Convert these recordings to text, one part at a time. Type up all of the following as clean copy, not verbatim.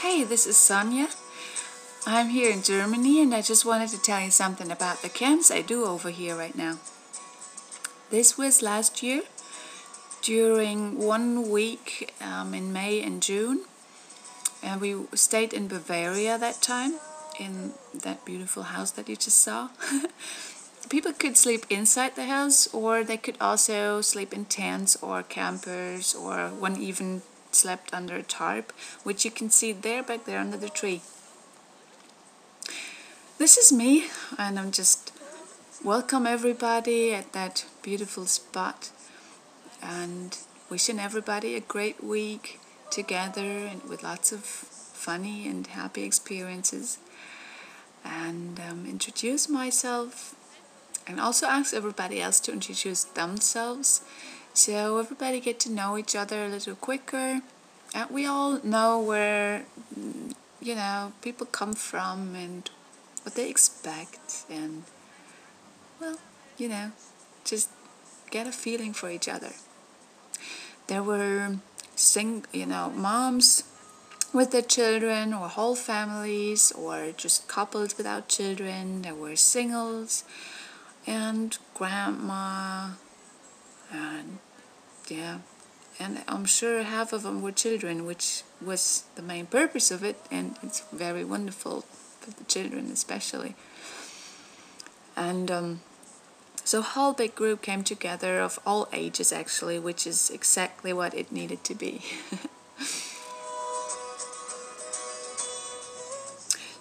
Hey, this is Sonia. I'm here in Germany and I just wanted to tell you something about the camps I do over here right now. This was last year during 1 week in May and June, and we stayed in Bavaria that time, in that beautiful house that you just saw. People could sleep inside the house, or they could also sleep in tents or campers, or one even slept under a tarp, which you can see there back there under the tree. This is me, and I'm just welcome everybody at that beautiful spot, and wishing everybody a great week together and with lots of funny and happy experiences. And introduce myself and also ask everybody else to introduce themselves, so everybody get to know each other a little quicker, and we all know where people come from and what they expect, and well, just get a feeling for each other. There were moms with their children, or whole families, or just couples without children. There were singles and grandma, and and I'm sure half of them were children, which was the main purpose of it, and it's very wonderful for the children especially. And so a whole big group came together of all ages actually, which is exactly what it needed to be.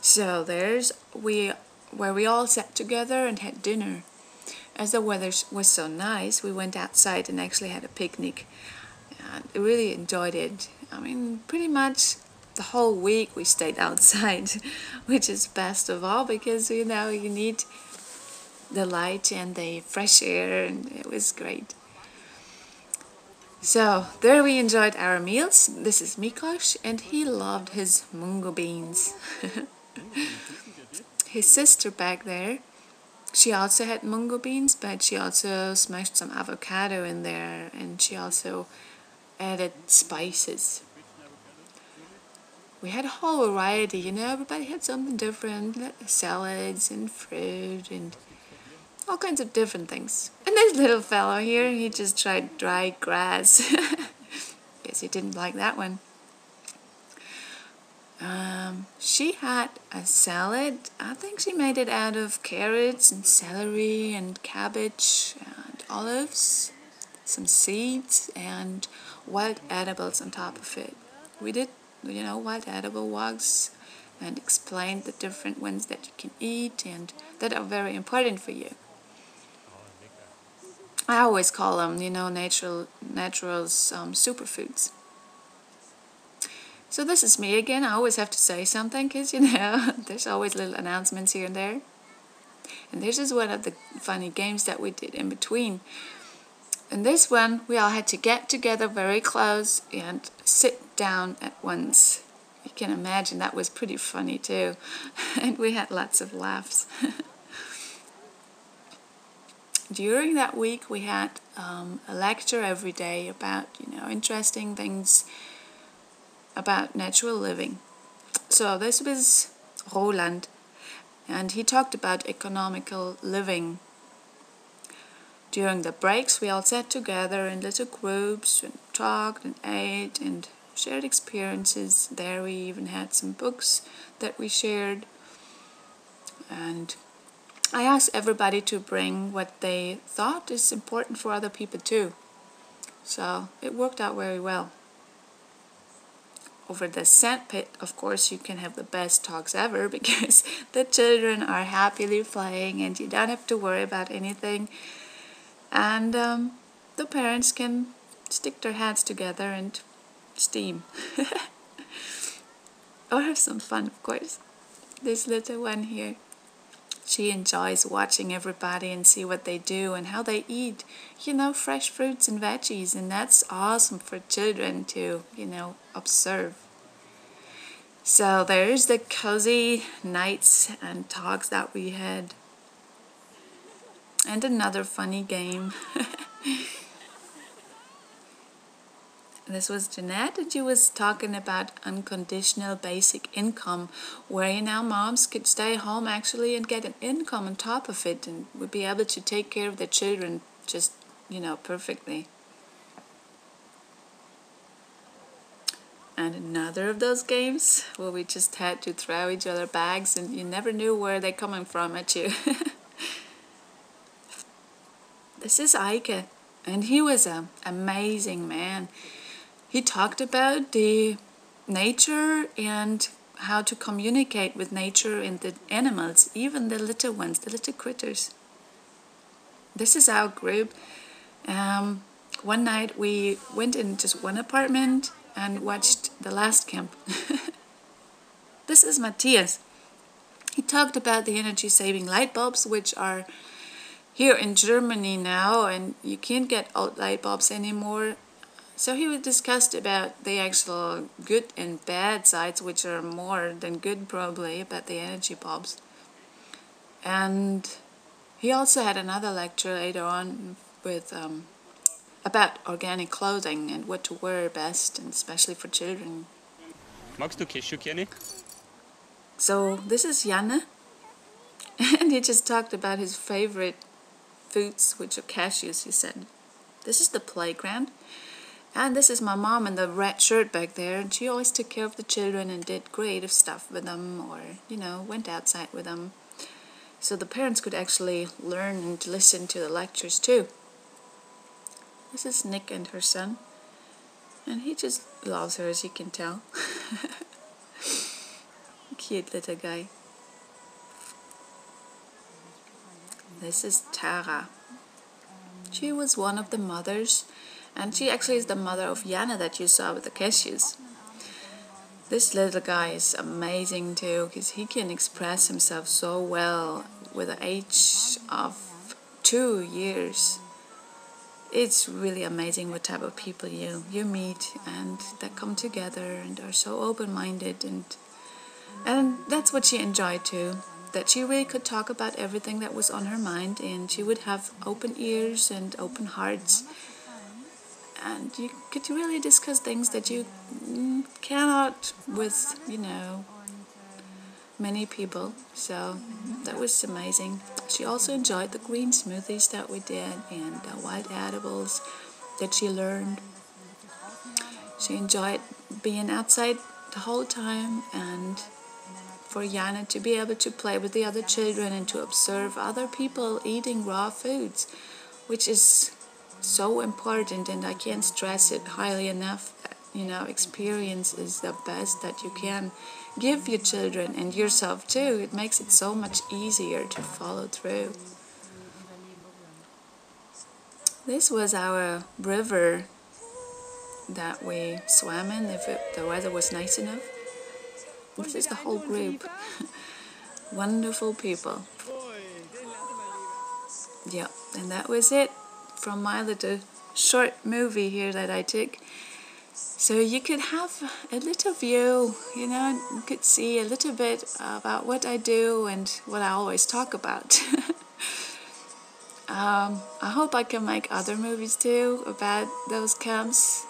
So where we all sat together and had dinner. As the weather was so nice, we went outside and actually had a picnic. And I really enjoyed it. I mean, pretty much the whole week we stayed outside, which is best of all because, you need the light and the fresh air, and it was great. So there we enjoyed our meals. This is Mikosh, and he loved his mungo beans. His sister back there, she also had mungo beans, but she also smashed some avocado in there, and she also added spices. We had a whole variety, everybody had something different, salads and fruit and all kinds of different things. And this little fellow here, he just tried dry grass. Guess he didn't like that one. She had a salad. I think she made it out of carrots and celery and cabbage and olives, some seeds and wild edibles on top of it. We did, wild edible walks and explained the different ones that you can eat and that are very important for you. I always call them, natural superfoods. So this is me again. I always have to say something because, there's always little announcements here and there. And this is one of the funny games that we did in between. In this one, we all had to get together very close and sit down at once. You can imagine that was pretty funny too. And we had lots of laughs. During that week, we had a lecture every day about, interesting things about natural living. So this was Roland, and he talked about economical living. During the breaks, we all sat together in little groups and talked and ate and shared experiences. There we even had some books that we shared. And I asked everybody to bring what they thought is important for other people too. So it worked out very well. Over the sandpit, of course, you can have the best talks ever because the children are happily playing and you don't have to worry about anything. And the parents can stick their heads together and steam. Or have some fun, of course. This little one here, she enjoys watching everybody and see what they do and how they eat, fresh fruits and veggies. And that's awesome for children to, observe. So there's the cozy nights and talks that we had. And another funny game. This was Jeanette, and she was talking about unconditional basic income, where moms could stay home actually and get an income on top of it, and would be able to take care of their children just, perfectly. And another of those games where we just had to throw each other bags and you never knew where they're coming from at you. This is Eike, and he was an amazing man. He talked about the nature and how to communicate with nature and the animals, even the little ones, the little critters. This is our group. One night we went in just one apartment and watched The Last Camp. This is Mathias. He talked about the energy-saving light bulbs, which are here in Germany now, and you can't get old light bulbs anymore. So he discussed about the actual good and bad sides, which are more than good probably, about the energy bulbs. And he also had another lecture later on with about organic clothing and what to wear best, and especially for children. Magst du Cashew, Kenny? So this is Janne, and he just talked about his favorite foods, which are cashews, he said. This is the playground, and this is my mom in the red shirt back there, and she always took care of the children and did creative stuff with them, or, went outside with them. So the parents could actually learn and listen to the lectures too. This is Nick and her son, and he just loves her, as you can tell. Cute little guy. This is Tara. She was one of the mothers, and she actually is the mother of Jana that you saw with the cashews. This little guy is amazing too, because he can express himself so well with the age of 2 years. It's really amazing what type of people you meet and that come together and are so open-minded, and that's what she enjoyed too, that she really could talk about everything that was on her mind, and she would have open ears and open hearts, and you could really discuss things that you cannot with many people. So that was amazing. She also enjoyed the green smoothies that we did and the wild edibles that she learned. She enjoyed being outside the whole time, and for Jana to be able to play with the other children and to observe other people eating raw foods, which is so important, and I can't stress it highly enough. Experience is the best that you can give your children and yourself too. It makes it so much easier to follow through. This was our river that we swam in if the weather was nice enough. This is the whole group. Wonderful people. Yeah, and that was it from my little short movie here that I took. So you could have a little view, you could see a little bit about what I do and what I always talk about. I hope I can make other movies too about those camps.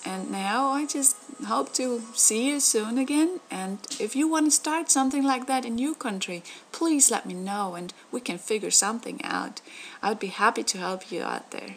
And now I just hope to see you soon again. And if you want to start something like that in your country, please let me know and we can figure something out. I would be happy to help you out there.